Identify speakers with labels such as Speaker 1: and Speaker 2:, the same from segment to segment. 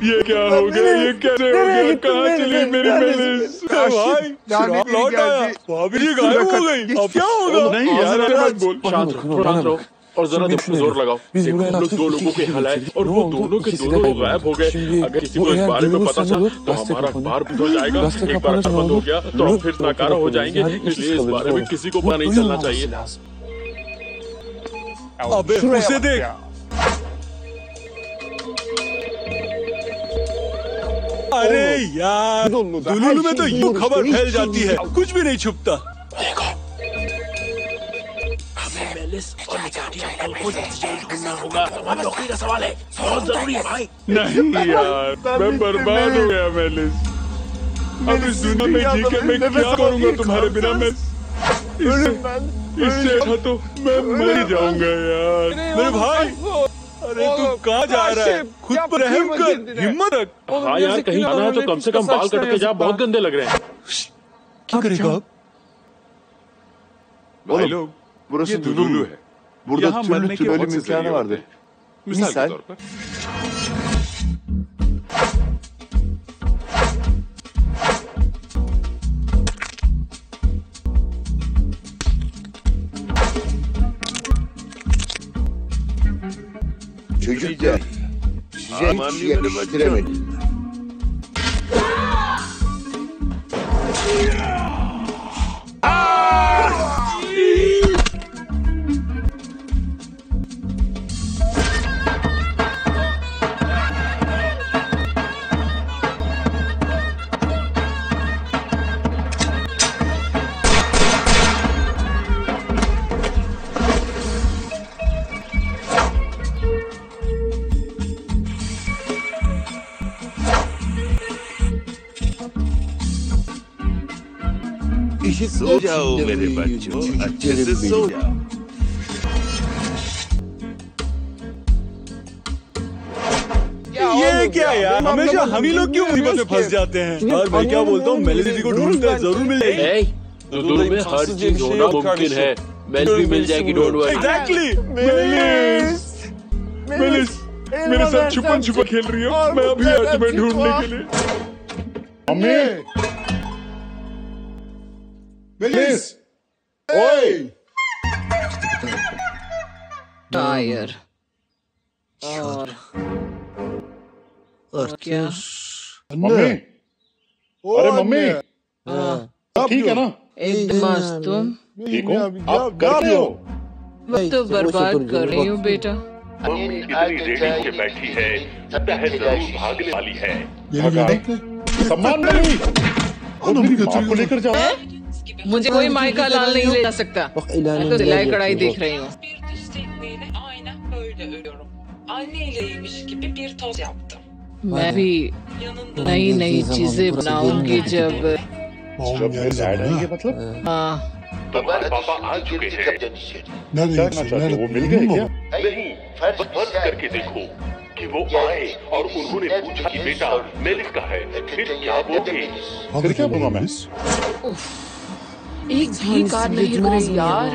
Speaker 1: ये क्या हो गया? ये कैसे हो गया? कहाँ चली मेरी मेलिस?
Speaker 2: भाई शराब लौट आया, भाभी जी गायब हो गई, अब क्या होगा?
Speaker 1: नहीं यार, मत बोल।
Speaker 3: शांत रहो और जरा जोर लगाओ। देखो हम लोग दो लोगों के हल आए और वो दोनों के दोनों लोग गायब हो गए। अगर किसी को इस बारे में पता चला तो हमारा अखबार बंद हो जाएगा। एक बार अखबार बंद हो गया तो हम फिर नाकारा हो जाएंगे, इसलिए इस बारे में किसी को पता नहीं चलना चाहिए।
Speaker 2: अबे उसे देख, अरे यार दुलुलु में तो यूं खबर फैल जाती है, कुछ भी नहीं छुपता।
Speaker 3: हमें मेलिस और निकाटी अंकल को जल्द ढूंढना होगा। हमारी नौकरी का सवाल है, बहुत जरूरी है भाई।
Speaker 1: नहीं यार, मैं बर्बाद हो गया मेलिस। अब इस दुनिया में जी के मैं क्या करूँगा तुम्हारे बिना? मैं इससे तो मैं मर जाऊंगा यार।
Speaker 2: मेरे भाई, अरे तू कहाँ जा रहा है? खुद पर रहम कर, हिम्मत रख।
Speaker 3: हाँ यार, कहीं जाना है तो कम से कम बाल कट के जा, बहुत गंदे लग रहे हैं।
Speaker 2: क्या करेगा अब?
Speaker 1: भाई लोग,
Speaker 4: burası Dululu है। Burada türlü türlü ölüm imkanı vardır. Misal çocuklar size hiç yakıştıremedim.
Speaker 5: सो जाओ मेरे बच्चों, अच्छे से सो जाओ।
Speaker 2: ये क्या यार, हमेशा हम ही लोग क्यों मुसीबत में फंस जाते हैं? और मैं क्या बोलता हूँ, मेलिस दीदी को ढूंढते हैं, जरूर मिल जाएगी।
Speaker 3: दुलुलु में हर चीज होना मुमकिन है, मेलिस भी मिल जाएगी, don't worry.
Speaker 2: Exactly.
Speaker 1: Malice, malice मेरे साथ छुपन छुपा खेल रही हो। मैं अभी आया तुम्हें ढूंढने के लिए। मम्मी, मेलिस, ओए।
Speaker 6: टायर और क्या?
Speaker 1: मम्मी, अरे मम्मी, ठीक है ना?
Speaker 6: एकदम तुम
Speaker 1: ठीक हो? आप कर रही हो?
Speaker 6: वक्त तो बर्बाद कर रही हूँ बेटा।
Speaker 5: मम्मी इतनी रेडी के बैठी है, लगता है जरूर भागने वाली है।
Speaker 1: सम्मान नहीं, माँ को लेकर जाओ।
Speaker 6: मुझे कोई मायका लाल नहीं ले जा सकता। मैं तो सिलाई कढ़ाई देख रही हूँ।
Speaker 7: Aynen böyle örüyorum. Anneleymiş gibi bir toz yaptım.
Speaker 6: मैं भी नई नई चीजें बनाऊंगी जब
Speaker 1: मेरे डैड आएंगे मतलब?
Speaker 6: हाँ।
Speaker 5: तुम्हारे पापा आ चुके हैं।
Speaker 1: क्या कहना चाहते हो? वो मिल गए क्या?
Speaker 5: नहीं, फर्ज करके देखो कि वो आए और उन्होंने पूछा कि बेटा मेलिस का है, फिर क्या बोलोगे?
Speaker 1: फिर क्या बोलूँगा मैं?
Speaker 6: एक भी कार नहीं रुक रही यार।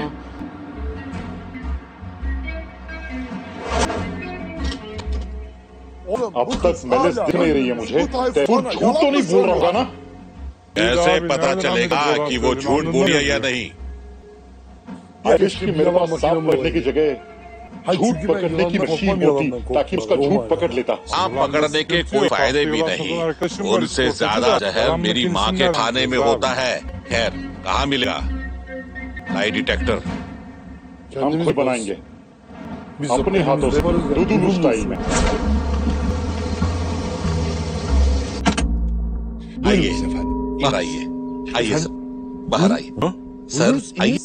Speaker 1: अब तक मेलिस दिख नहीं रही है मुझे। तू झूठ तो नहीं बोल रहा होगा ना?
Speaker 8: कैसे पता चलेगा कि वो झूठ बोली है या नहीं?
Speaker 1: आयुष की मेरे पास सांप पकड़ने की जगह झूठ पकड़ने की मशीन होती ताकि उसका झूठ पकड़ लेता।
Speaker 8: सांप पकड़ने के कोई फायदे भी नहीं, उनसे ज्यादा जहर मेरी माँ के खाने में होता है। खैर, कहाँ मिलेगा? लाई डिटेक्टर
Speaker 1: हम खुद बनाएंगे अपने हाथों से, दुलुलु स्टाइल में।
Speaker 8: आइए बाहर आइए, आइए सर, बाहर आइए सर, आइए।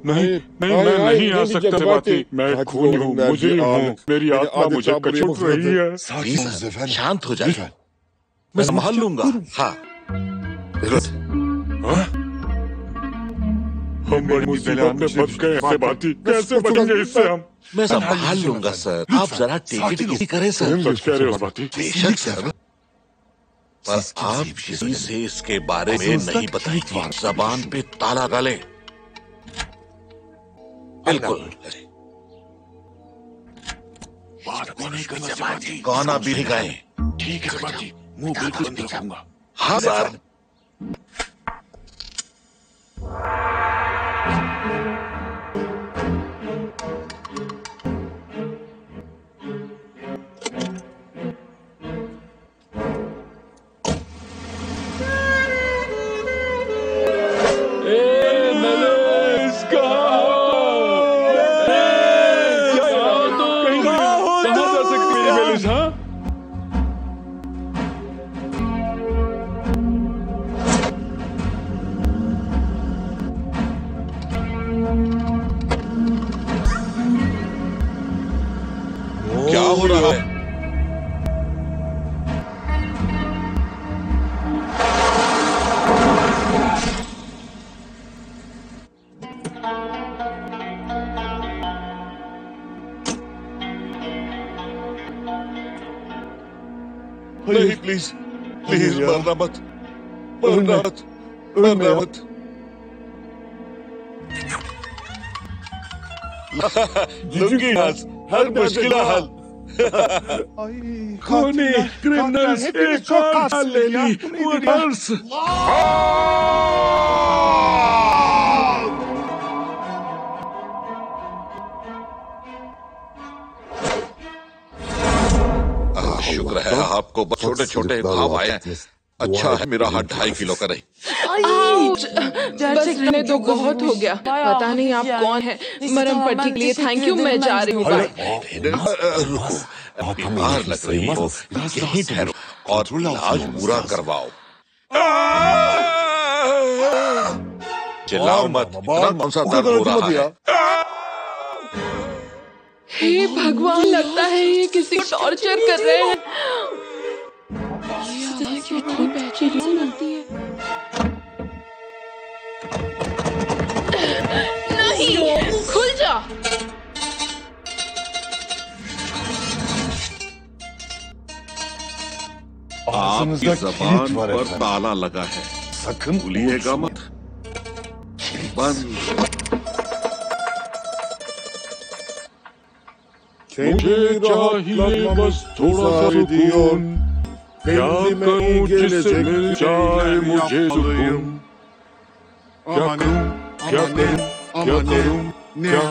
Speaker 1: नहीं, मैं नहीं आ सकता बाती। मैं खूनी हूँ, मुझे हूँ, मेरी आत्मा मुझे कचोट रही है।
Speaker 8: शांत हो जाइए, मैं संभाल लूंगा। हाँ,
Speaker 1: हम बड़ी मुसीबत में फंस गए हैं बाती। कैसे बचेंगे इससे हम?
Speaker 8: मैं संभाल लूंगा सर, आप जरा टिकट की करें सर।
Speaker 1: सच कह रहे हो बाती?
Speaker 8: बेशक सर, पर आप किसी से इसके बारे में नहीं बताएंगे। जबान पे ताला डाले। बिल्कुल। कौन अभी गए? ठीक है सर जी, मुंह बिल्कुल बंद रखूंगा। हाँ सर। क्या हो रहा है? नहीं प्लीज प्लीज मरना मत, मरना मत, मरना मत। लुंगी हर मुश्किल हल।
Speaker 1: खूनी क्रिमिनल्स एक और हाल ले ली। मर्डर्स।
Speaker 8: शुक्र है आपको छोटे छोटे घाव आए हैं। अच्छा है मेरा हाथ 2.5 किलो का नहीं।
Speaker 6: बस रहने तो बहुत हो गया। पता नहीं आप कौन है। मरम पट्टी के लिए थैंक यू। मैं जा रही हूँ।
Speaker 8: बीमार लग रही हो, यहीं ठहरो और इलाज पूरा करवाओ। चिल्लाओ मत, इतना कौन सा दर्द हो रहा है?
Speaker 6: हे भगवान, लगता है ये किसी को टॉर्चर कर रहे हैं। नहीं, खुल जा।
Speaker 8: आपकी जबान पर ताला लगा है, भूलिएगा मत। बंद।
Speaker 1: मुझे चाहिए बस थोड़ा सा सुकून, क्या करूं जिससे मिल जाए मुझे सुकून। क्या करूं, क्या करूं, क्या करूं, क्या?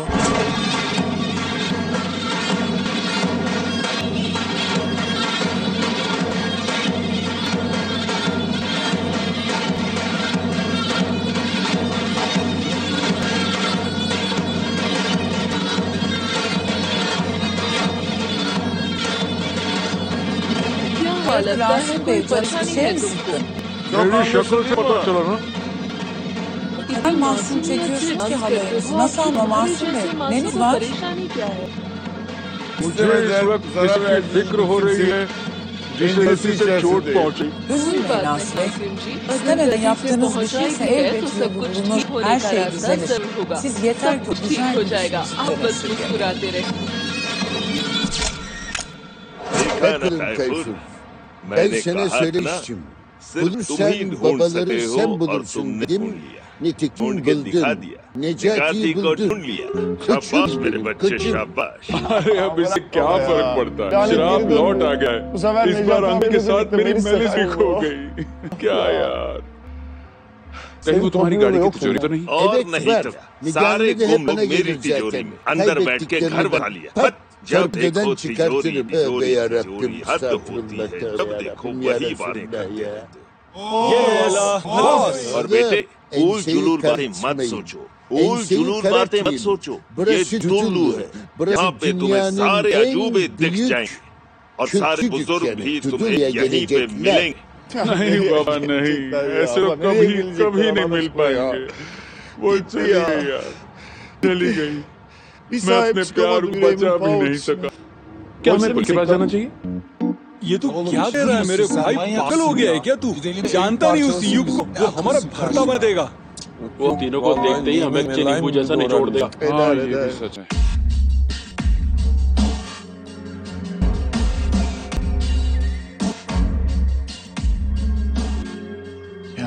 Speaker 6: लगता है कोई परेशानी है तुमको।
Speaker 1: मेरी शक्ल से पता चला ना।
Speaker 9: इतना मासूम चेकियों के हालात मसा मासूम है। मैंने
Speaker 6: परेशानी क्या है?
Speaker 1: मुझे इस वक्त जरा फिक्र हो रही है जिसे किसी से चोट पहुंची।
Speaker 6: कोई बात नहीं नासिम जी, अगर yaptığınız bir şeyse elbette bunu her şey düzelir. Siz yeter ki ठीक हो जाएगा। आप बस मुस्कुराते रहिए।
Speaker 10: Ben sana söylemiştim. Bunu sen babaları sen bulursun dedim. Nitekim buldun. Necati'yi buldun. Kaçın benim kaçın.
Speaker 1: अरे अब इससे क्या फर्क पड़ता है? शराब लौट आ गया है। इस बार अंग के साथ मेरी मेलिस भी खो गई। क्या यार? कहीं वो तुम्हारी गाड़ी की तिजोरी तो नहीं?
Speaker 10: और नहीं तो सारे गुम लोग मेरी तिजोरी में अंदर बैठ के घर बना लिया। जब देखो तिजोरी तिजोरी तिजोरी हद होती है। जब देखो वही बातें करते रहते। और बेटे ऊल जुलूल बातें मत सोचो। ऊल जुलूल बातें मत सोचो। ये टुल्लू है। यहाँ पे तुम्हें सारे अजूबे दिख जाएंगे और सारे बुजुर्ग भी तुम्हें यहीं पे मिलेंगे।
Speaker 1: नहीं बाबा नहीं, ऐसे लोग कभी कभी नहीं मिल पाएंगे। वो चली गई यार, चली गई। मैं अपने प्यार को बचा भी नहीं सका। क्या मैं पुलिस के पास जाना चाहिए?
Speaker 2: ये तू क्या कह रहा है मेरे भाई? पागल हो गया है क्या तू? जानता नहीं उस युग को, वो हमारा भरता बन देगा।
Speaker 3: वो तीनों को देखते ही हमें चीनी जैसा निचोड़ देगा।
Speaker 1: हाँ ये भी सच है।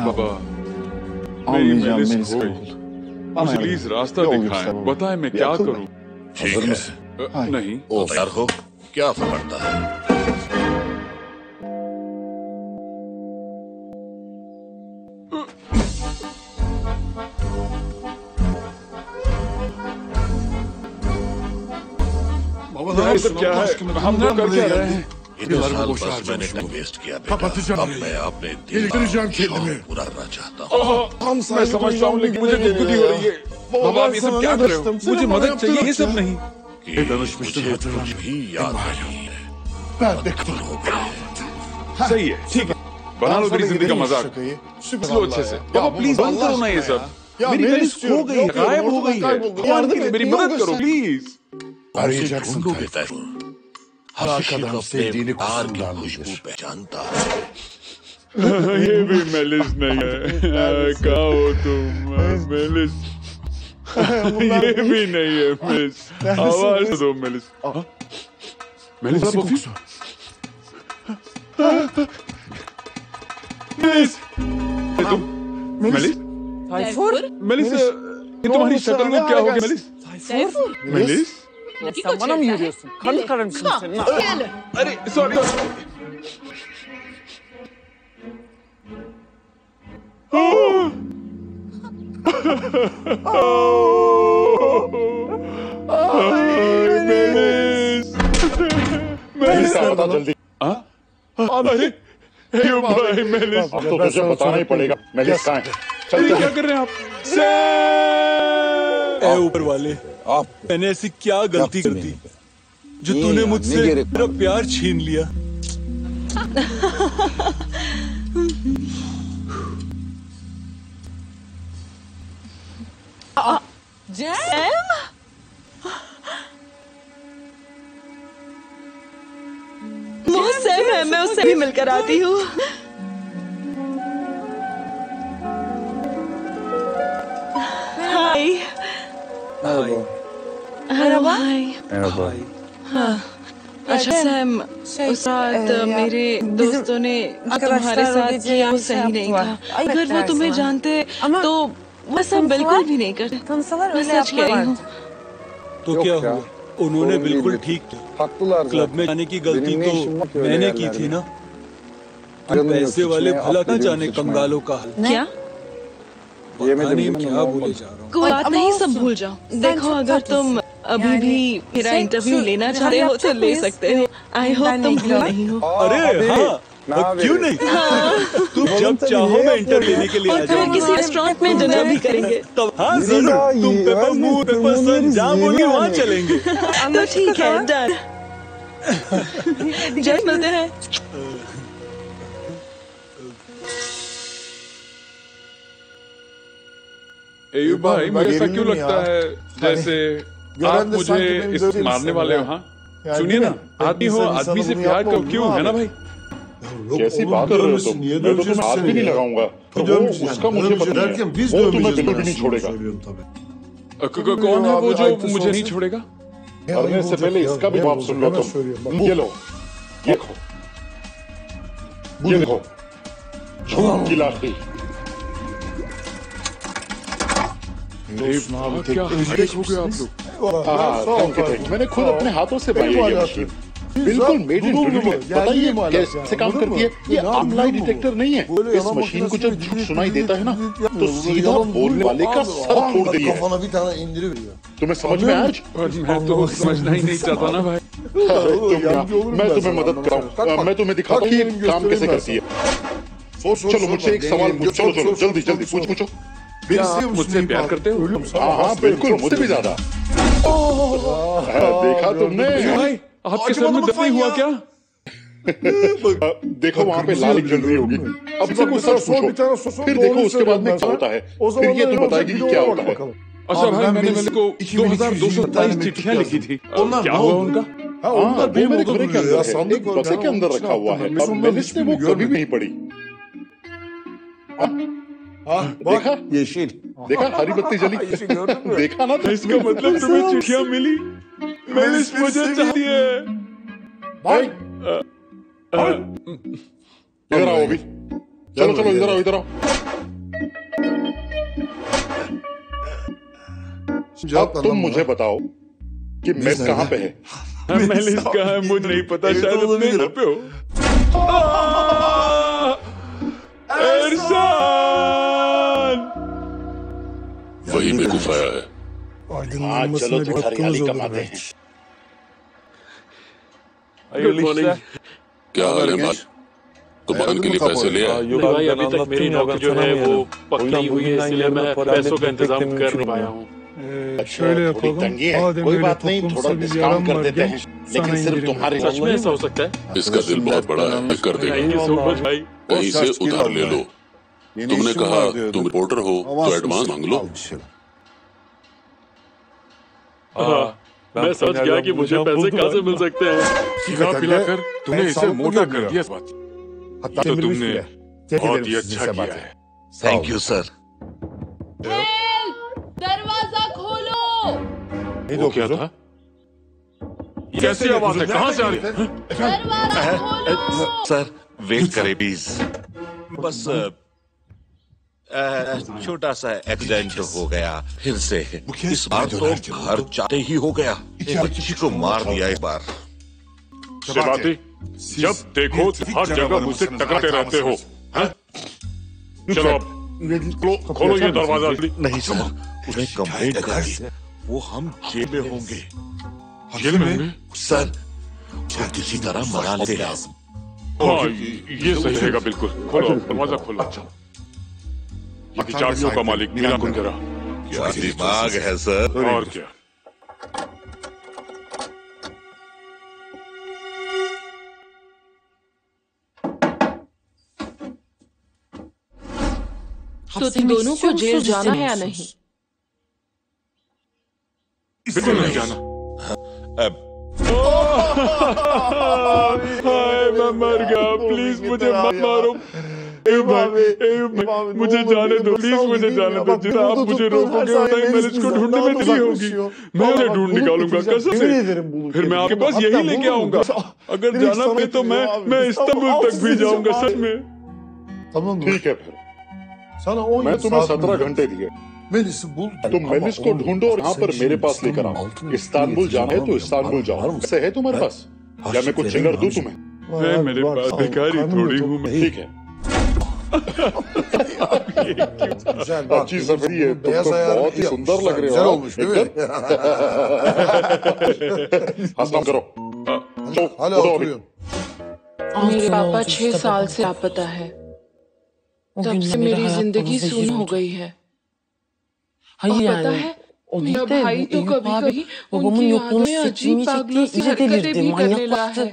Speaker 1: बाबा मेरी मेलिस हो गई। मुझे प्लीज रास्ता दिखाएं, बताएं मैं क्या करूं?
Speaker 8: ठीक है,
Speaker 1: नहीं
Speaker 8: तैयार हो, क्या पड़ता है?
Speaker 1: ये सब क्या है? हम लोग कर क्या रहे हैं?
Speaker 8: इतने साल बस मैंने टाइम वेस्ट किया बेटा। अब मैं अपने दिल का पूरा करना चाहता हूँ।
Speaker 1: मैं समझता हूँ लेकिन मुझे गुदगुदी हो रही है। बाबा आप ये सब क्या कर रहे हो? मुझे मदद चाहिए, ये सब नहीं।
Speaker 8: मुझे कुछ भी याद नहीं है।
Speaker 1: सही है, ठीक है। बना लो तेरी जिंदगी का मजाक। लो अच्छे से। बाबा प्लीज बंद करो ना ये सब। मेरी मेलिस खो गई, गायब हो गई है। मेरी मदद करो प्लीज।
Speaker 8: ढूंढो बेटा। हर कदम से प्यार की खुशबू पहचानता है।
Speaker 1: ये भी मेलिस नहीं है। कहाँ हो तुम मेलिस? ये भी नहीं है मेलिस। आवाज दो मेलिस। मेलिस मेलिस तुम मेलिस? मेलिस ये तुम्हारी शक्ल को क्या हो गया malice? Malice
Speaker 11: Bana mı yürüyorsun? Karın karın kızım senin.
Speaker 1: अरे सॉरी मेलिस मेलिस बता जल्दी। अरे भाई मेलिस
Speaker 4: अब तो तुझे बताना ही पड़ेगा मेलिस कहाँ है।
Speaker 1: चल क्या कर रहे हैं आप?
Speaker 2: ए ऊपर वाले, मैंने ऐसी क्या गलती कर दी जो तूने मुझसे मेरा प्यार छीन लिया?
Speaker 6: जैम
Speaker 12: मुझसे मैं उससे भी मिलकर आती हूँ। हाय हेलो भाई। हाँ अच्छा सैम, उस रात मेरे दोस्तों ने तुम्हारे साथ किया वो सही नहीं था। अगर वो तुम्हें जानते तो वो सब बिल्कुल भी नहीं करते। मैं सच कह रही हूँ।
Speaker 2: तो क्या हुआ? उन्होंने बिल्कुल ठीक किया। क्लब में जाने की गलती तो मैंने की थी ना। पैसे वाले भला न जाने कंगालों का हाल।
Speaker 12: क्या?
Speaker 2: पता नहीं मैं क्या बोले जा रहा हूँ।
Speaker 12: कोई बात नहीं, सब भूल जाओ। देखो अगर तुम अभी भी मेरा इंटरव्यू लेना चाहते हो तो ले सकते हो। आई होप तुम भूल नहीं हो।
Speaker 2: अरे हाँ, क्यों नहीं? तुम जब चाहो मैं इंटरव्यू लेने के लिए आ जाऊँ।
Speaker 12: किसी रेस्टोरेंट में डिनर भी करेंगे।
Speaker 2: तब हाँ जरूर। तुम पेपर मुंह पेपर सन जहाँ बोलोगे वहाँ चलेंगे।
Speaker 12: तो ठीक है, डन। जल्द मिलते हैं।
Speaker 1: एयूब भाई मुझे ऐसा क्यों लगता है जैसे आप मुझे इस मारने वाले हो? हाँ सुनिए ना, आदमी हो आदमी से प्यार कब क्यों, है ना भाई?
Speaker 4: कैसी बात कर रहे हो तुम? मैं तो तुम्हें हाथ भी नहीं लगाऊंगा। वो उसका मुझे पता है, वो तुम्हें बिल्कुल भी नहीं छोड़ेगा।
Speaker 1: कौन है वो जो मुझे नहीं छोड़ेगा?
Speaker 4: मरने से पहले इसका भी बात सुन लो तुम। ये लो, ये खो, ये देखो, झूठ की लाठी।
Speaker 1: क्या हाइक हो गया आप लोग?
Speaker 4: हाँ, मैंने खुद अपने हाथों से बनाई है ये मशीन। बिल्कुल मेड इन इंडिया। बताइए कैसे काम करती है? ये आम लाई डिटेक्टर नहीं है। इस मशीन को जब झूठ सुनाई देता है ना तो सीधा बोलने वाले का सर फोड़ देती है। तुम्हें समझ में आज?
Speaker 1: मैं तो समझना ही नहीं चाहता ना भाई।
Speaker 4: मैं तुम्हें मदद कराऊं। मैं तुम्हें दिखाता हूँ ये काम कैसे करती है। चलो मुझसे एक सवाल पूछो। चलो जल्दी जल्दी पूछो।
Speaker 1: मुझसे प्यार करते हो?
Speaker 4: हाँ बिल्कुल, मुझसे भी ज्यादा। देखा तुमने?
Speaker 1: भाई आपके सर में दर्द नहीं हुआ क्या?
Speaker 4: देखो वहाँ पे लालिक जल रही होगी। अब से कुछ सर पूछो, फिर देखो उसके बाद में क्या होता है। फिर ये तुम बताएगी कि क्या होता है।
Speaker 1: अच्छा भाई मैंने मेरे को 2227 चिट्ठियाँ लिखी थी। क्या हुआ उनका?
Speaker 4: हाँ वो मेरे कमरे के अंदर है, एक बक्से के अंदर रखा हुआ है। अब मेलिस ने वो कभी नहीं पढ़ी। देखा देखा हरी बत्ती जली। देखा ना?
Speaker 1: इसका मतलब तुम्हें चिट्ठियाँ मिली? मेलिस मुझे चाहती है।
Speaker 4: भाई इधर आओ अभी। चलो चलो इधर आओ, इधर आओ। अब तुम मुझे बताओ कि मेलिस कहाँ पे है?
Speaker 1: मेलिस कहाँ है मुझे नहीं पता, शायद अपने घर पे हो। इरशाद बेवकूफ आया है।
Speaker 4: हाँ चलो तो हरियाली कमाते हैं।
Speaker 3: Good morning.
Speaker 1: क्या हाल है माल? दुकान के लिए पैसे ले आए?
Speaker 3: भाई अभी तक मेरी नौकरी जो है वो पक्की हुई है, इसलिए मैं पैसों का इंतजाम कर नहीं पाया हूँ।
Speaker 4: थोड़ी तंगी है, कोई बात नहीं, थोड़ा डिस्काउंट कर देते हैं, लेकिन सिर्फ तुम्हारे।
Speaker 3: सच में ऐसा हो सकता है?
Speaker 1: इसका दिल बहुत बड़ा है, कर देगा।
Speaker 3: थैंक यू सो मच भाई।
Speaker 1: कहीं से उधार ले लो। तुमने कहा तुम रिपोर्टर हो तो एडवांस मांग लो।
Speaker 3: मैं समझ गया कि मुझे पैसे कहाँ से मिल सकते हैं।
Speaker 1: खिला पिलाकर तुमने इसे मोटा कर दिया। बात तो तुमने बहुत ही अच्छा किया है।
Speaker 8: Thank you sir.
Speaker 13: दरवाजा खोलो।
Speaker 1: वो क्या था? कैसी आवाज है? कहाँ से आ रही है?
Speaker 8: सर वेट करें प्लीज। बस छोटा सा एक्सीडेंट हो गया फिर से। इस बार तो घर जाते ही हो गया। एक बच्ची को मार दिया एक बार।
Speaker 1: शिवाती, जब देखो हर जगह मुझसे टकराते रहते हो। चलो अब खोलो ये दरवाजा।
Speaker 8: नहीं सर, उन्हें कंप्लेंट कर दी, वो हम जेल में होंगे।
Speaker 1: जेल में होंगे?
Speaker 8: सर वो किसी तरह मना लेते हैं।
Speaker 1: हाँ ये सही रहेगा बिल्कुल। खोलो दरवाजा खोलो। अच्छा ये चाबियों का मालिक मीरा कुंजरा।
Speaker 8: क्या दिमाग है सर।
Speaker 1: और क्या।
Speaker 13: तो तुम दोनों को जेल जाना है या नहीं?
Speaker 1: बिल्कुल नहीं जाना। मैं मर गया, प्लीज मुझे मत मारो। मुझे जाने दो, प्लीज मुझे जाने दो। जितना आप मुझे रोकोगे उतना ही मैं इसको ढूंढने में देरी होगी। मैं उन्हें ढूंढ निकालूंगा कसम से। फिर मैं आपके पास यही लेके आऊंगा। अगर जाना पड़े तो मैं इस्तांबुल तक भी जाऊंगा सच में। ठीक है फिर मैं तुम्हें 17 घंटे दिए। तुम मेलिस को ढूंढो और यहाँ पर मेरे पास लेकर आओ। इस्तांबुल जाना है तो इस्तांबुल जाओ। ऐसे है तुम्हारे पास या मैं कुछ चिल्लर दूं तुम्हें? मेरे पास भिखारी थोड़ी हूँ। ठीक है अच्छी सफरी है, तुम तो बहुत ही सुंदर लग रहे हो। हंसना करो।
Speaker 13: मेरे पापा 6 साल से लापता है। तब से मेरी जिंदगी सुन हो गई है। और पता है मेरा भाई तो कभी कभी उनकी यादों में अजीब पागलों सी हरकतें भी करने लगा है।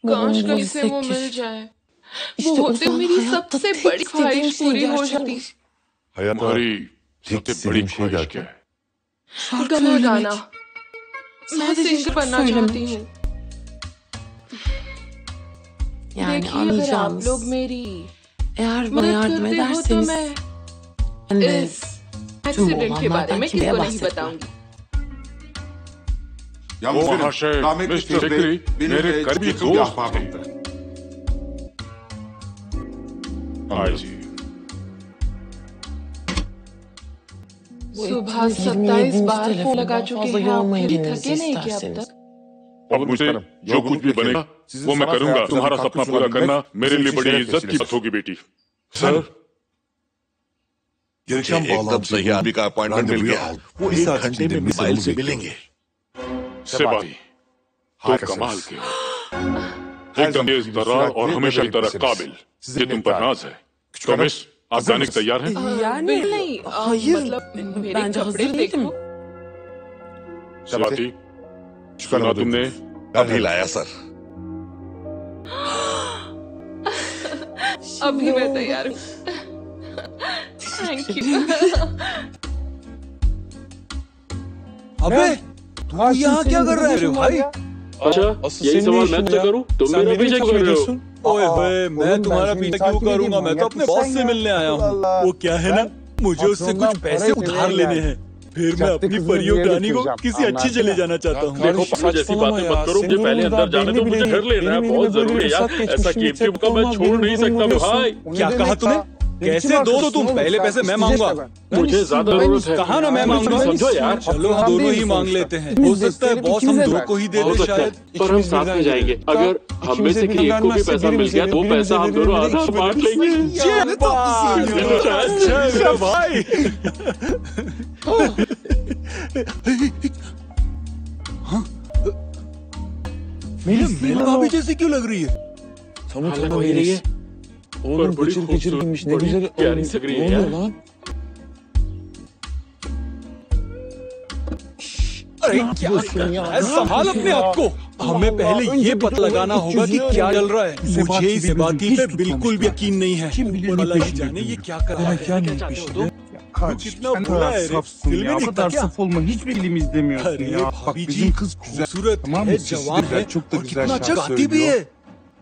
Speaker 13: काश कैसे वो मिल जाए, वो होते मेरी सबसे बड़ी ख्वाहिश पूरी हो जाती।
Speaker 1: हमारी सबसे बड़ी ख्वाहिश क्या है?
Speaker 13: गाना गाना। मैं सिंगर बनना चाहती हूँ। देखिए अगर आप लोग मेरी मदद करते हो तो मैं इस एक्सीडेंट के बारे में किसी को नहीं बताऊंगी।
Speaker 1: वो महाशय मिस्टर सिकरी मेरे करीबी दोस्त थे।
Speaker 13: सुबह 27 बार फोन लगा चुके हैं, आप फिर थके नहीं क्या अब तक?
Speaker 1: अब मुझे जो कुछ भी बनेगा वो मैं करूंगा। तुम्हारा सपना पूरा करना मेरे लिए बड़ी इज्जत की बात होगी बेटी। सर
Speaker 8: एकदम सही आदमी का अपॉइंटमेंट मिल गया। वो 1 घंटे में मोबाइल से मिलेंगे।
Speaker 1: सेवाती तुम कमाल के हो, एकदम तेज तर्रार और हमेशा की तरह काबिल। ये तुम पर नाज है। तो मिस आप जाने को तैयार हैं?
Speaker 13: नहीं मतलब मेरे कपड़े देखो।
Speaker 1: सेवाती सुना तुमने?
Speaker 8: अभी लाया सर।
Speaker 13: अभी मैं तैयार हूँ। Thank you.
Speaker 2: अबे तू यहाँ क्या कर रहा है भाई?
Speaker 3: अच्छा यही सवाल मैं तुझसे करूँ? तुम मेरा पीछे क्यों कर रहे हो?
Speaker 2: ओए होए मैं तुम्हारा पीछे क्यों करूँगा? मैं तो अपने बॉस से मिलने आया हूँ। वो क्या है ना, मुझे उससे कुछ पैसे उधार लेने हैं। फिर मैं अपनी परियों रानी को किसी अच्छी जगह जाना चाहता हूँ।
Speaker 3: देखो पापा जैसी बातें मत करो, मुझे पहले अंदर जाने दो। मुझे घर लेना है, बहुत जरूरी है यार। ऐसा कीमती मौका मैं छोड़ नहीं सकता भाई।
Speaker 2: क्या कहा तूने? कैसे दो तो तुम? पहले पैसे मैं मांगूंगा।
Speaker 3: मुझे ज्यादा जरूरत है।
Speaker 2: कहाँ ना मैं मांगूंगा?
Speaker 3: समझो यार।
Speaker 2: चलो हम दोनों ही मांग लेते हैं। हो सकता है बॉस हम दो को ही दे दे शायद।
Speaker 3: पर हम साथ में जाएंगे। अगर हम में से किसी एक को भी पैसा मिल गया तो पैसा हम दोनों आधा बांट लेंगे।
Speaker 2: भाई मेरी भाभी जैसी क्यों लग रही है?
Speaker 3: लग वही रही है और बड़ी खूबसूरत बड़ी प्यारी लग रही है यार।
Speaker 2: अरे क्या संभाल अपने आप को। हमें पहले ये पता लगाना होगा कि क्या चल रहा है। मुझे इस बात पे बिल्कुल भी यकीन नहीं है। भला ही जाने ये क्या कर रहा है। क्या चाहते हो? कितना बुरा है रे। दिल में दिखता क्या?
Speaker 14: Hiçbir film izlemiyorsun
Speaker 2: अरे
Speaker 14: ya. Bak
Speaker 2: भाभी जी
Speaker 14: bizim kız
Speaker 2: खूबसूरत
Speaker 14: Tamam
Speaker 2: है,
Speaker 14: mı?
Speaker 2: जवान है
Speaker 14: Çok da
Speaker 2: और
Speaker 14: güzel
Speaker 2: कितना अच्छा
Speaker 14: şarkı
Speaker 2: गाती भी है।
Speaker 14: söylüyor.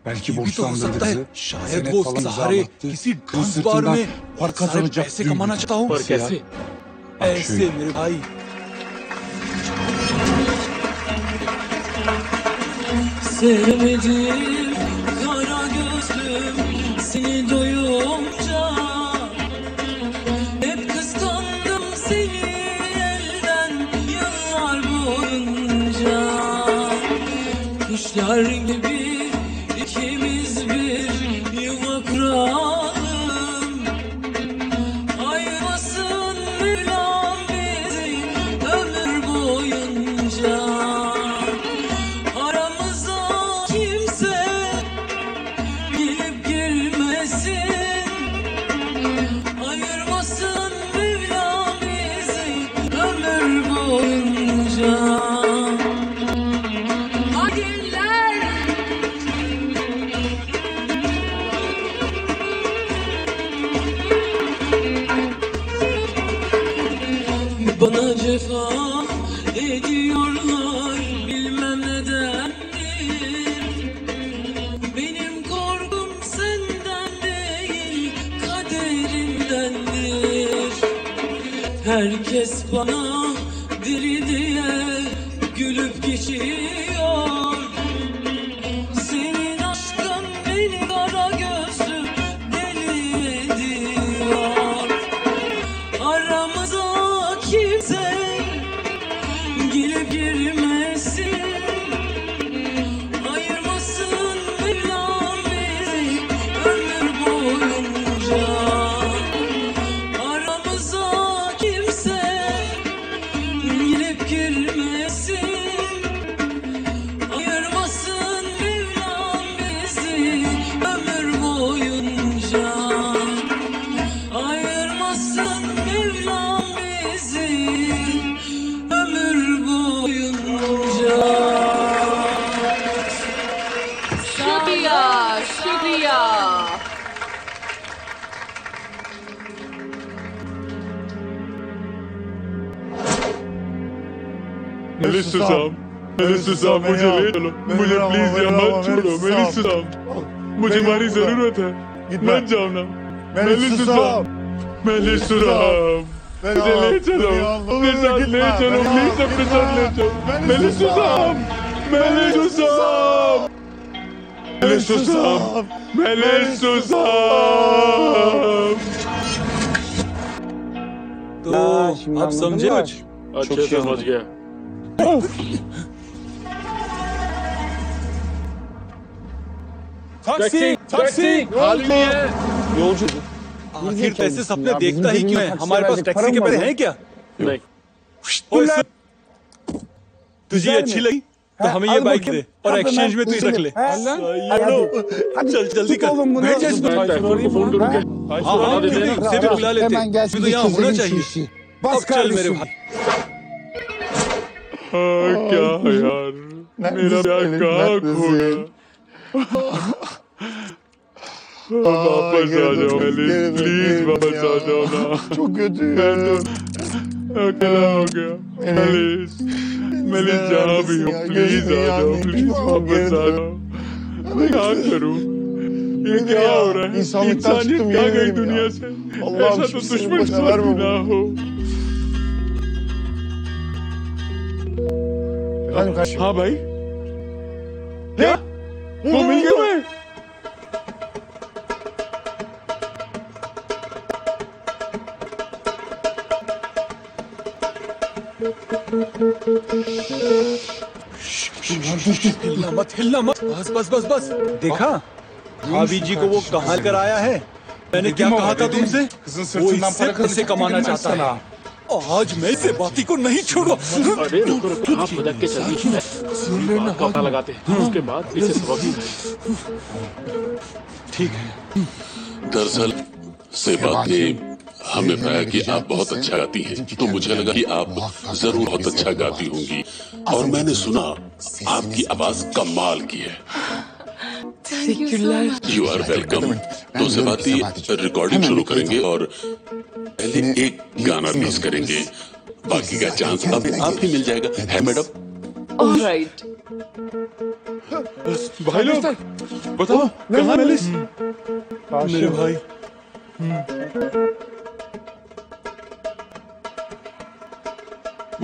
Speaker 14: Belki
Speaker 2: ये भी तो हो
Speaker 14: borçlandırdı
Speaker 2: सकता है
Speaker 14: bizi.
Speaker 2: शायद
Speaker 14: Senet
Speaker 2: वो
Speaker 14: falan
Speaker 2: सहारे
Speaker 14: imzalattı.
Speaker 2: किसी
Speaker 14: Kız
Speaker 2: घास बार
Speaker 14: sırtından
Speaker 2: में
Speaker 14: para
Speaker 2: सारे
Speaker 14: kazanacak
Speaker 2: पैसे
Speaker 14: diyor.
Speaker 2: कमाना चाहता हूँ।
Speaker 3: पर कैसे?
Speaker 2: ऐसे मेरे भाई।
Speaker 15: Sevmedim kara gözlüm seni doyunca, hep kıskandım seni elden yıllar boyunca. Kuşlar gibi ikimiz bir yuva kuralım, ayırmasın Mevlam bizi ömür boyunca. Kimse gelip girmesin, ayırmasın Mevlam bizi ömür boyunca. Adiller bana cefa ediyorlar, bilmem neden. Benim korkum senden değil, kaderimdendir. Herkes bana deli diye gülüp geçiyor. Senin aşkın beni kara gözlüm deli ediyor. Aramıza kimse gelip girmesin, ayırmasın Mevlam bizi ömür boyunca. Aramıza kimse girip girmesin, ayırmasın Mevlam bizi ömür boyunca. Ayırmasın Mevlam bizi ömür boyunca.
Speaker 13: शुक्रिया शुक्रिया।
Speaker 1: Melissa साहब मुझे ले चलो, मुझे please यहाँ मत छोड़ो। मेलिसा साहब मुझे तुम्हारी जरूरत है, मत जाओ ना। मेलिसा साहब मुझे ले चलो, अपने साथ ले चलो, प्लीज अपने साथ ले चलो। मेलिसा साहब
Speaker 2: तो आप समझे कुछ?
Speaker 3: अच्छे से समझ गया।
Speaker 2: टैक्सी
Speaker 3: खाली नहीं है।
Speaker 2: आखिर ऐसे सपने देखता ही क्यों है? हमारे पास टैक्सी के पैसे हैं क्या?
Speaker 3: नहीं।
Speaker 2: तुझे अच्छी लगी तो हमें ये बाइक दे और एक्सचेंज में तू रख ले। चल जल्दी कर, बैठ जा इसमें। हाँ उसे भी बुला लेते, तू तो यहाँ होना चाहिए। अब चल मेरे भाई।
Speaker 1: क्या यार, मेरा प्यार कहाँ खो गया? वापस आ जाओ प्लीज, वापस आ जाओ ना। मैं तो अकेला हो गया। मेलिस जहाँ भी हो प्लीज आ जाओ, प्लीज वापस आ जाओ। क्या करूँ? ये क्या हो रहा है? इंसानियत कहाँ गई दुनिया से? ऐसा तो दुश्मन साथ ना हो। हाँ भाई, क्या वो मिल गया? मैं
Speaker 2: हिलना मत। बस बस बस बस। देखा भाभी जी को वो कहाँ कर आया है? मैंने क्या कहा था तुमसे? वो इससे पैसे कमाना चाहता है। आज मैं इसे बाती को नहीं छोड़ूंगा।
Speaker 3: अरे रुको रुको, आप भटक के चलिए, पता लगाते हैं, उसके बाद इसे सबक सिखाएं।
Speaker 2: ठीक है।
Speaker 16: दरअसल सेबात ने हमें बताया कि आप बहुत अच्छा गाती हैं, तो मुझे लगा कि आप जरूर बहुत अच्छा गाती होंगी, और मैंने सुना आपकी आवाज कमाल की है। You are welcome. तो सेबाती रिकॉर्डिंग शुरू करेंगे और पहले एक गाना रिलीज करेंगे, बाकी का चांस अब आप ही मिल जाएगा, है मैडम?
Speaker 13: ऑलराइट।
Speaker 3: भाई लोग बताओ कहाँ मेलिस?
Speaker 2: मेरे भाई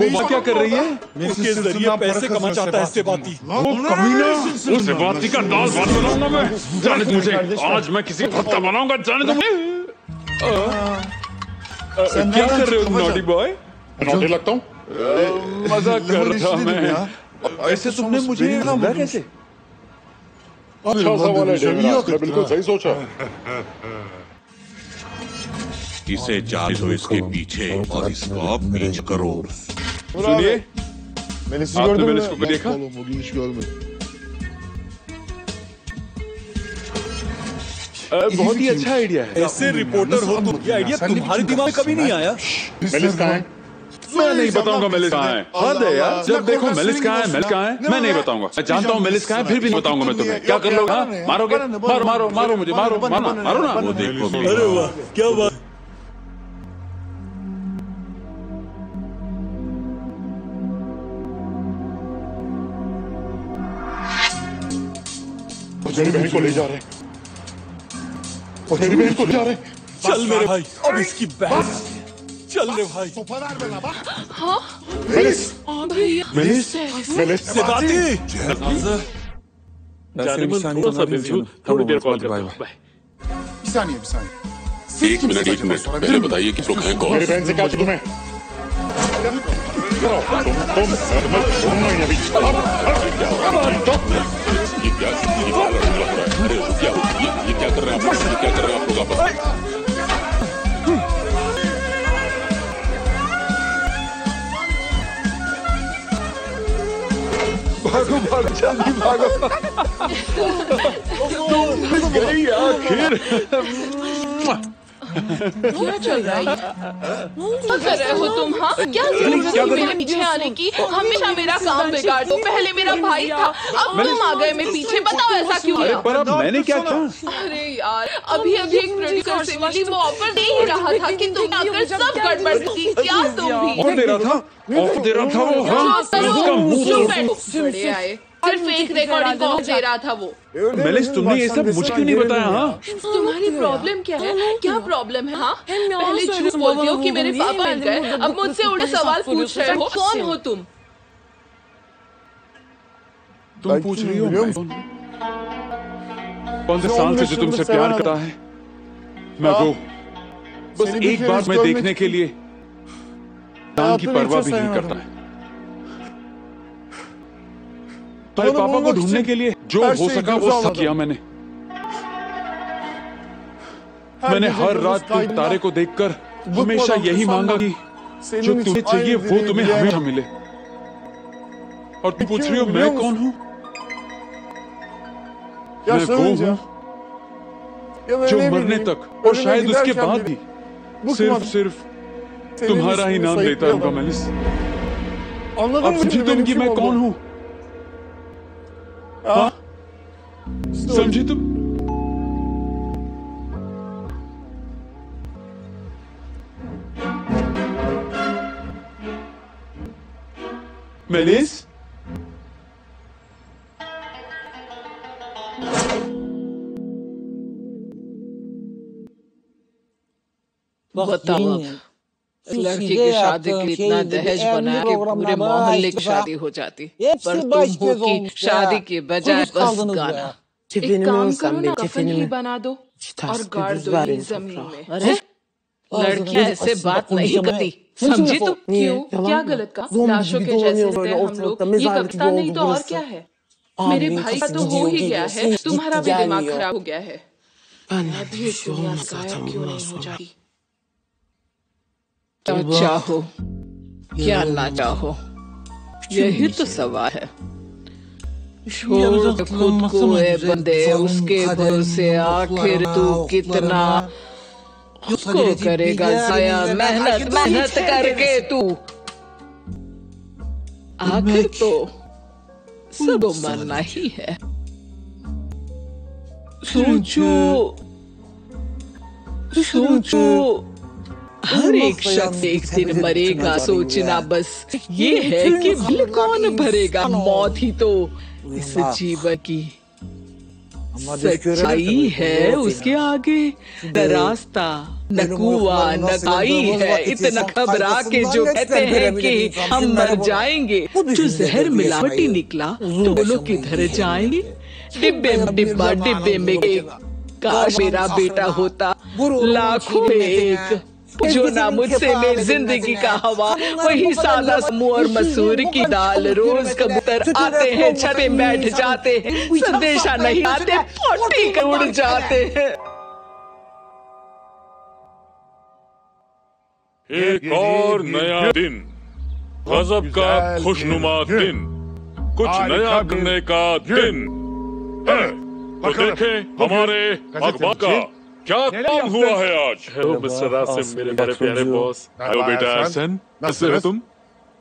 Speaker 2: वो क्या कर रही है? उसके जरिए पैसे कमाना चाहता है सेबाती।
Speaker 3: वो कमीना, उस सेबाती का दाल भात बनाऊंगा मैं। जाने दो मुझे, आज मैं किसी का भत्ता बनाऊंगा। जाने दो मुझे। क्या कर रहे हो नॉटी बॉय?
Speaker 4: नॉटी लगता हूँ?
Speaker 3: मजाक कर रहा मैं। ऐसे तुमने मुझे बुलाया कैसे?
Speaker 4: अच्छा सवाल है डेविड, आपने बिल्कुल सही सोचा।
Speaker 8: इसे जाल दो इसके पीछे और इसको पीछ करो।
Speaker 3: सुनिए, आपने मेलिस को देखा? बहुत ही अच्छा आइडिया है।
Speaker 2: ऐसे रिपोर्टर हो तुम, ये आइडिया तुम्हारे दिमाग में कभी नहीं आया?
Speaker 4: मेलिस कहाँ है?
Speaker 3: मैं नहीं बताऊंगा मेलिस कहाँ है। हद है यार, जब देखो मेलिस कहाँ है, मेलिस कहाँ है, मैं नहीं बताऊंगा। मैं जानता हूँ मेलिस कहाँ है, फिर भी नहीं बताऊंगा मैं तुम्हें। क्या कर लोगे? मारोगे? मारो मारो मारो मुझे, मारो मारो ना।
Speaker 8: वो देखो,
Speaker 2: अरे वाह, क्या बात।
Speaker 4: मेरी बहन को ले जा रहे हैं, मेरी बहन को ले जा रहे हैं।
Speaker 2: चल मेरे भाई, अब इसकी बहन। चल रे भाई।
Speaker 13: हाँ?
Speaker 4: मेलिस,
Speaker 3: मेलिस,
Speaker 4: मेलिस,
Speaker 2: सेबाती।
Speaker 3: जाने में थोड़ा सा बिजी हूँ, थोड़ी देर कॉल करता हूँ। बाय।
Speaker 16: एक मिनट पहले बताइए कि लोग हैं कौन?
Speaker 4: मेरी बहन से क्या तुम्हें? तुम सुनना ही अभी।
Speaker 16: ये क्या कर रहे हैं आप? ये क्या कर रहे हैं आप लोग आपस?
Speaker 3: भागो भागो, जल्दी भागो। तुम गई आखिर।
Speaker 13: क्या चल रहा है? क्या कर रहे हो तुम? हाँ, क्या जरूरत थी मेरे पीछे आने की? हमेशा मेरा काम बिगाड़ दो। पहले मेरा भाई था, अब तुम आ गए मेरे पीछे। बताओ ऐसा क्यों?
Speaker 3: अरे पर अब मैंने क्या किया?
Speaker 13: अरे यार, अभी एक प्रोड्यूसर से मिली, वो ऑफर दे ही रहा था कि तुम आकर सब गड़बड़ की। क्या तुम भी?
Speaker 3: ऑफर दे रहा था वो। हाँ, उसका मुंह
Speaker 13: बड़े आए, सिर्फ एक रिकॉर्डिंग को दे रहा था वो।
Speaker 3: मेलिस, तुमने ये सब मुझे क्यों नहीं बताया? हाँ,
Speaker 13: तुम्हारी प्रॉब्लम क्या है? क्या प्रॉब्लम है? हाँ, पहले झूठ बोलती हो कि मेरे पापा मिल गए, अब मुझसे उल्टे सवाल पूछ रहे हो। कौन हो तुम?
Speaker 3: तुम पूछ रही हो कौन से साल से जो तुमसे प्यार करता है? मैं वो, बस एक बार मैं देखने के लिए जान की परवाह भी नहीं करता है। तुम्हारे पापा को ढूंढने के लिए जो हो सका वो सब किया मैंने। मैंने हर रात को तारे को देखकर हमेशा यही मांगा कि जो तुम्हें चाहिए वो तुम्हें हमेशा मिले। और तुम पूछ रही हो मैं कौन हूं? मैं वो हूं जो मरने तक और शायद उसके बाद भी सिर्फ तुम्हारा ही नाम लेता रहूंगा मेलिस। अब समझी तुम कि मैं कौन हूं? हाँ? समझी तुम? मेलिस,
Speaker 13: बताओ लड़के की शादी के लिए इतना दहेज बनाया कि पूरे मोहल्ले की शादी हो जाती, पर तुम हो कि शादी के बजाय बस गाना। एक काम करो ना, कफन ही बना दो और गाड़ दो ये जमीन में। अरे लड़कियां ऐसे बात नहीं करती, समझे तो क्यों? क्या गलत का? लाशों के जैसे रहते हैं हम लोग। ये कविता नहीं तो और क्या है? मेरे भाई का तो हो ही गया है, तुम्हारा भी दिमाग खराब हो गया है। मैं भी इस दुनिया से गायब क्यों नहीं हो जाती?
Speaker 6: क्या चाहो, क्या ना चाहो, यही तो सवाल है। छोड़ खुद को ए बंदे, उसके भरोसे आखिर तू कितना उसको करेगा जाया, मेहनत करके तू आखिर तो सब मरना ही है। सोचो हर एक शख्स एक दिन मरेगा, सोचना बस ये है कि बिल कौन भरेगा। मौत ही तो इस जीवन की सच्चाई है, उसके आगे न रास्ता न कुआं न काई है। इतना घबरा के जो कहते हैं कि हम मर जाएंगे, जो जहर मिलावटी निकला तो वो लोग किधर जाएंगे? डिब्बे में डिब्बा, डिब्बे में एक। काश मेरा बेटा होता लाखों में एक, जो ना मुझसे मेरी जिंदगी का हवा, वही सादा समूह और मसूर की दाल। रोज कबूतर आते हैं, छत पे बैठ जाते हैं, संदेशा नहीं आते, पोटी कर उड़ जाते हैं।
Speaker 1: एक और नया दिन, गजब का खुशनुमा दिन, कुछ नया करने का दिन है। तो देखें हमारे अखबार का क्या काम हुआ है आज।
Speaker 3: हेलो मिस्टर आसिम, मेरे बड़े प्यारे बॉस।
Speaker 1: हेलो बेटा एहसन, कैसे हो तुम?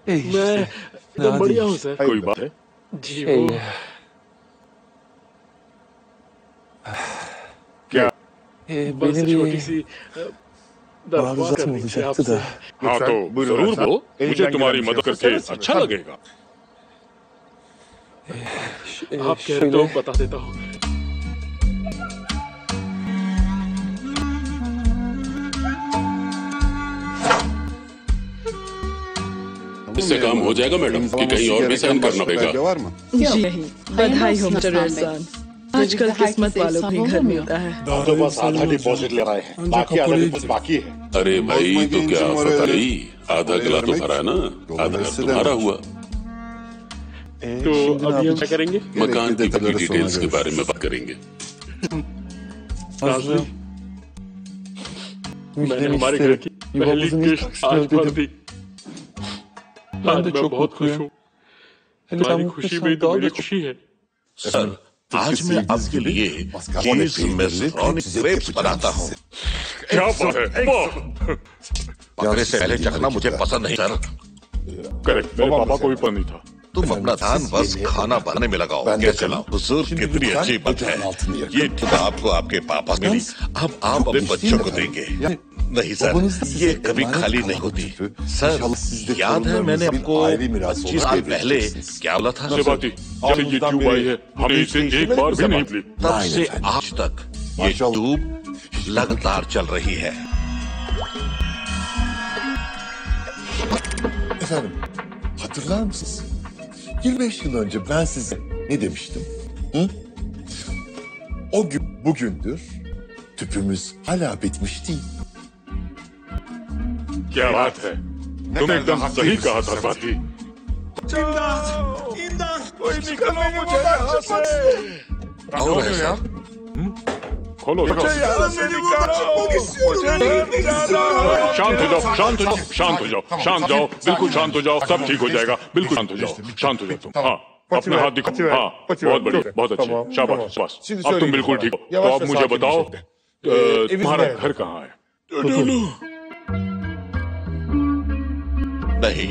Speaker 3: मैं एकदम बढ़िया हूँ सर।
Speaker 1: कोई बात है?
Speaker 3: जी वो
Speaker 1: क्या?
Speaker 3: बस छोटी सी दरख्वास्त करनी थी आपसे।
Speaker 1: हाँ तो जरूर बोलो, मुझे तुम्हारी मदद करके अच्छा लगेगा।
Speaker 3: आप कह रहे तो बता देता हूँ।
Speaker 16: इससे काम हो जाएगा मैडम कि कहीं और भी साइन करना पड़ेगा?
Speaker 6: जी नहीं, बधाई हो मिस्टर एहसान। आजकल किस्मत वालों के घर मिलता है।
Speaker 4: तो बस आधा डिपॉजिट ले रहे हैं, बाकी आधा डिपॉजिट बाकी है।
Speaker 16: अरे भाई तो क्या पता नहीं, आधा गिला तो भरा ना, आधा तुम्हारा हुआ।
Speaker 3: तो अभी हम क्या करेंगे?
Speaker 16: मकान की पूरी डिटेल्स के बारे में बात करेंगे।
Speaker 3: मैंने हमारे घर की पहली किस्त आज भर दी। आज मैं बहुत खुश हूँ। तुम्हारी खुशी में तो मेरी खुशी है।
Speaker 8: सर, आज मैं आपके लिए चीज में ग्रेप्स बनाता हूँ।
Speaker 1: क्या बात है?
Speaker 8: बकरे से पहले चखना मुझे पसंद नहीं सर।
Speaker 1: करेक्ट, मेरे पापा को भी पसंद नहीं था।
Speaker 8: तुम अपना ध्यान बस खाना बनाने में लगाओ। कैसे लाओ? हुजूर कितनी अच्छी बात है। ये आपको आपके पापा मिली, अब आप अपने बच्चों को देंगे। नहीं सर, ये कभी खाली नहीं होती। सर, याद है मैंने आपको 25 साल पहले क्या बोला था?
Speaker 1: जब ये ट्यूब आई है, हमने इसे एक बार भी नहीं ली।
Speaker 8: तब से आज तक ये ट्यूब लगातार चल रही है।
Speaker 17: Efendim, hatırlar mısınız? 25 yıl önce ben size ne demiştim? Hı? O gün bugündür, tüpümüz hala bitmiş değil.
Speaker 1: क्या बात है, तुमने एकदम सही कहा था स्वाति।
Speaker 15: इमदाद, इमदाद, कोई निकालो मुझे यहाँ से।
Speaker 1: और ऐसा खोलो, शांत हो जाओ, शांत हो जाओ, शांत हो जाओ, शांत जाओ, बिल्कुल शांत हो जाओ, सब ठीक हो जाएगा। बिल्कुल शांत हो जाओ, शांत हो जाओ तुम। हाँ, अपने हाथ दिखाओ। हाँ, बहुत बढ़िया, बहुत अच्छे, शाबाश, शाबाश। अब तुम बिल्कुल ठीक हो। तो अब मुझे बताओ, तुम्हारा घर कहाँ है?
Speaker 8: नहीं,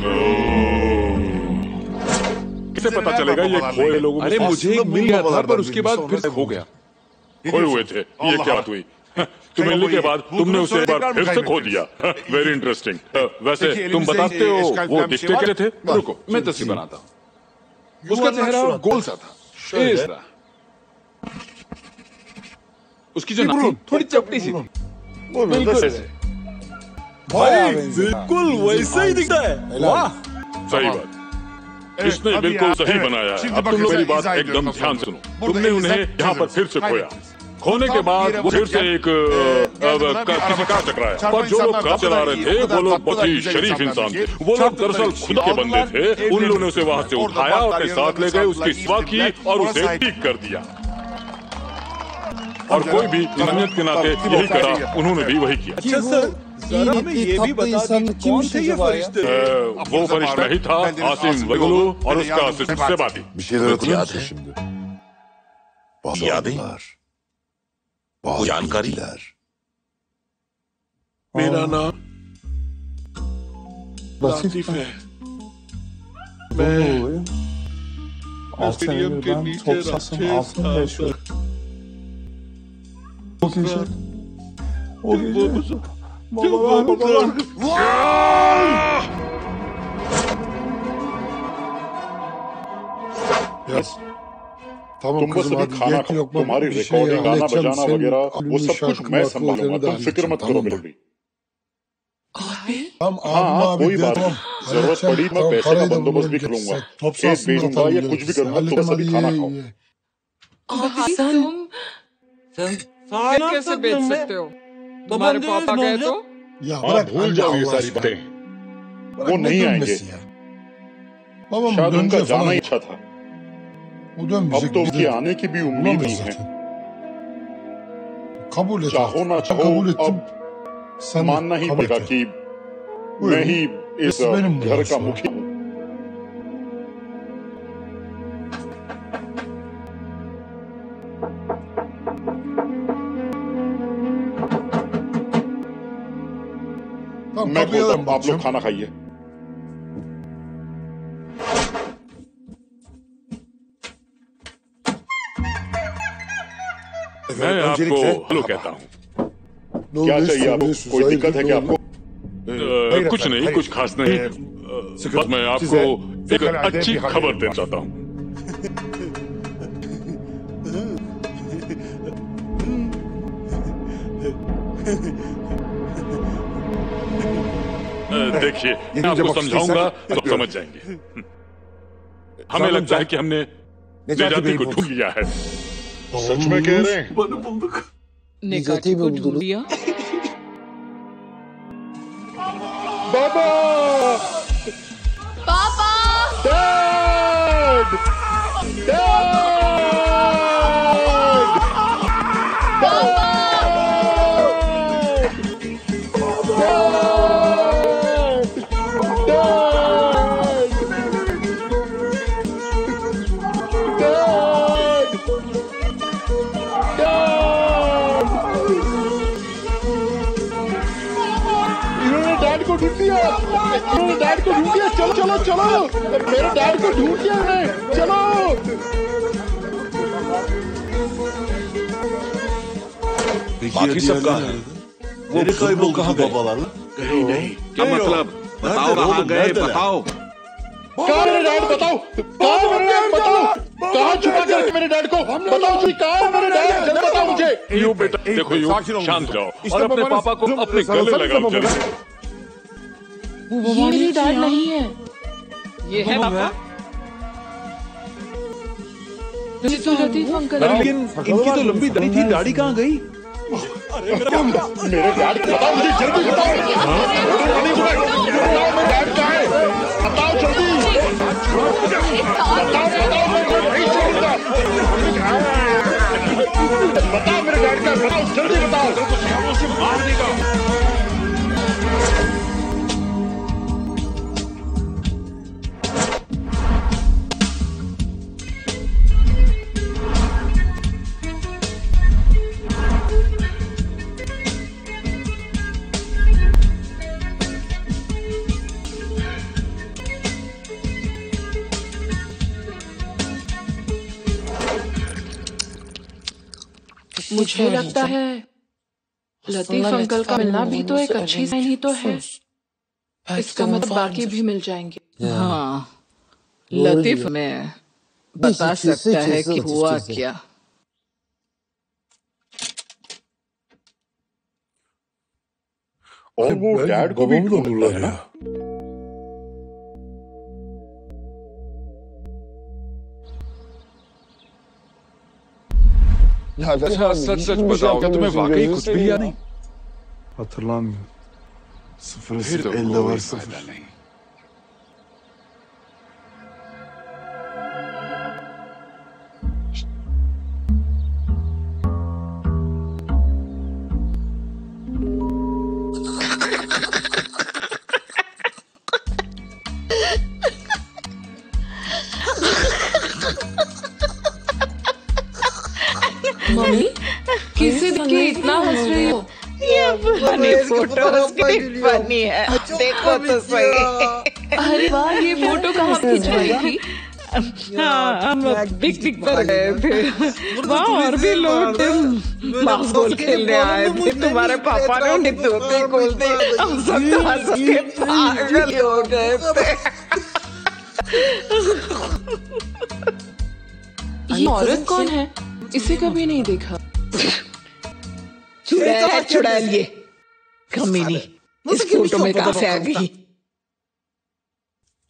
Speaker 1: किसे पता चलेगा ये खोए लोगों?
Speaker 2: अरे मुझे एक मिल गया था, पर उसके बाद फिर खो गया।
Speaker 1: खोए हुए थे, ये क्या बात हुई? तुम मिलने के बाद तुमने उसे एक बार फिर से खो दिया। Very interesting. वैसे तुम बताते हो वो दिखते कैसे थे?
Speaker 2: रुको, मैं तस्वीर बनाता हूँ। उसका चेहरा गोल सा था, इस तरह। उसकी जो नाक थोड़ी चपटी सी थी, बिल्कुल ऐसे।
Speaker 15: भाई बिल्कुल वैसा ही दिखता है। वाह,
Speaker 1: सही बात, इसने बिल्कुल सही बनाया है। अब तुम लोग मेरी बात एकदम ध्यान से सुनो। तुमने उन्हें यहाँ पर फिर से खोया, खोने के बाद वो फिर से एक किसी कार टकराया, पर जो लोग कार चला रहे थे वो लोग बहुत ही शरीफ इंसान थे। वो लोग दरअसल खुदा के बंदे थे। उन लोगों ने उसे वहां से उठाया, अपने साथ ले गए, उसकी सेवा की और उसे ठीक कर दिया। और कोई भी इंसानियत के नाते यही करा, उन्होंने भी वही किया।
Speaker 2: अच्छा सर, जरा हमें ये भी बता दीजिए कौन थे ये फरिश्ते?
Speaker 1: वो फरिश्ता ही था आसिम वगलू और उसका असिस्टेंट सेबाती।
Speaker 8: याद है यादें, बहुत जानकारी।
Speaker 16: मेरा नाम लातिफ है। मैं स्टेडियम के नीचे
Speaker 4: तुम बस अभी खाना खाओ, तुम्हारी रिकॉर्डिंग, गाना बजाना वगैरह वो सब कुछ मैं संभालूंगा, तुम फिक्र मत करो मेरे लिए। हाँ, कोई बात नहीं, जरूरत पड़ी मैं पैसे का बंदोबस्त भी करूंगा, केक भेजूंगा या कुछ भी करूंगा, तुम बस अभी खाना खाओ।
Speaker 13: तुम कैसे बेच सकते हो? तुम्हारे पापा गए तो?
Speaker 4: हाँ, भूल जाओ ये सारी बातें, वो नहीं आएंगे, शायद उनका जाना ही अच्छा था, अब तो उनके आने की भी उम्मीद नहीं है। चाहो ना चाहो अब मानना ही पड़ेगा कि मैं ही इस घर का मुखिया हूँ। मैं बोलता हूँ आप लोग खाना खाइए।
Speaker 1: मैं आपको हेलो कहता हूँ। क्या चाहिए आपको? कोई दिक्कत है क्या आपको? कुछ नहीं, कुछ खास नहीं, बस मैं आपको एक अच्छी खबर देना चाहता हूँ। देखिए, मैं आपको समझाऊंगा तो आप समझ जाएंगे। हमें लगता है कि हमने निजाती को ढूंढ लिया है। सच में कह रहे हैं?
Speaker 6: निजाती को ढूंढ लिया?
Speaker 4: बाबा!
Speaker 12: पापा!
Speaker 4: डैड! डैड! इन्होंने डैड को ढूंढ लिया। चलो चलो चलो, मेरे डैड को ढूंढ लिया इन्होंने, चलो।
Speaker 8: बाकी सब कहाँ है?
Speaker 10: वो कोई लोग कहाँ गए?
Speaker 8: कहीं नहीं। क्या मतलब? बताओ कहाँ गए, बताओ।
Speaker 4: कहाँ मेरे डैड? बताओ कहाँ मेरे डैड? बताओ कहाँ छुपा कर मेरे डैड को? बताओ जी कहाँ है मेरे डैड? जल्दी बताओ मुझे।
Speaker 1: यू बेटा, देखो यू, शांत जाओ और अपने पापा को अपने गले लगाओ जल्दी।
Speaker 13: ये मेरी डैड नहीं है,
Speaker 6: ये है पापा।
Speaker 13: लतीफ अंकल।
Speaker 2: लेकिन इनकी तो लंबी दाढ़ी थी, दाढ़ी कहाँ गई?
Speaker 4: मेरे डैड बताओ मुझे, जल्दी बताओ। मेरे डैड कहाँ है? बताओ जल्दी। बताओ मैं नहीं छोड़ूंगा। बताओ मेरे डैड का, बताओ जल्दी बताओ। मार देगा।
Speaker 13: मुझे लगता है लतीफ अंकल का मिलना भी तो एक अच्छी साइन ही तो है। इसका मतलब बाकी भी मिल जाएंगे।
Speaker 6: हाँ, लतीफ में बता सकता है कि हुआ क्या।
Speaker 4: और वो डैड को भी ढूंढ रहा है ना?
Speaker 1: अच्छा सच सच बताओ कि तुम्हें वाकई कुछ भी याद नहीं?
Speaker 14: Hatırlamıyorum.
Speaker 1: फिर तो
Speaker 14: elde var
Speaker 1: कोई
Speaker 14: sıfır.
Speaker 1: फायदा नहीं।
Speaker 13: मम्मी किसे देख के इतना हंस रही हो?
Speaker 6: ये फनी फोटोज की फनी है, देखो तो सही।
Speaker 13: अरे वाह, ये फोटो कहाँ खिंचवाई थी?
Speaker 6: हाँ, हम पिकनिक पर गए थे। वहाँ और भी लोग थे। बास्केटबॉल खेलने आए थे। तुम्हारे पापा ने उन्हें धोते खोल दी। हम सब तो हंस के पागल हो गए थे।
Speaker 13: ये औरत कौन है? इसे कभी नहीं देखा।
Speaker 6: चुड़ैल ये कमीनी इस फोटो में कहाँ से आ गई?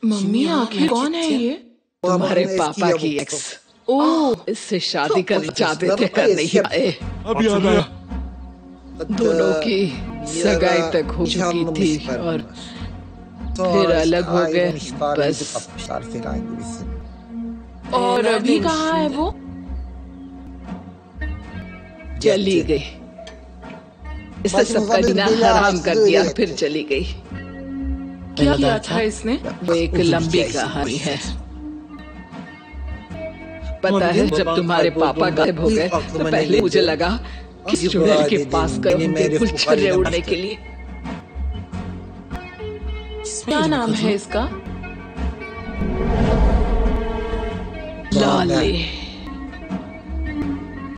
Speaker 13: मम्मी आखिर कौन है ये?
Speaker 6: तुम्हारे पापा की एक्स। ओह, इससे शादी करना चाहते थे, कर नहीं पाए।
Speaker 1: अब याद आया।
Speaker 6: दोनों की सगाई तक हो चुकी थी और फिर अलग हो गए बस।
Speaker 13: और अभी कहाँ है वो?
Speaker 6: चली गई। इसने सबका जीना हराम कर दिया, फिर चली गई।
Speaker 13: क्या किया था इसने?
Speaker 6: वो एक लंबी कहानी है। पता है, जब तुम्हारे पापा गायब हो गए तो पहले मुझे लगा कि चुड़ैल के पास गए होंगे कुछ छर्रे उड़ने के लिए।
Speaker 13: क्या नाम है इसका?
Speaker 6: लाले।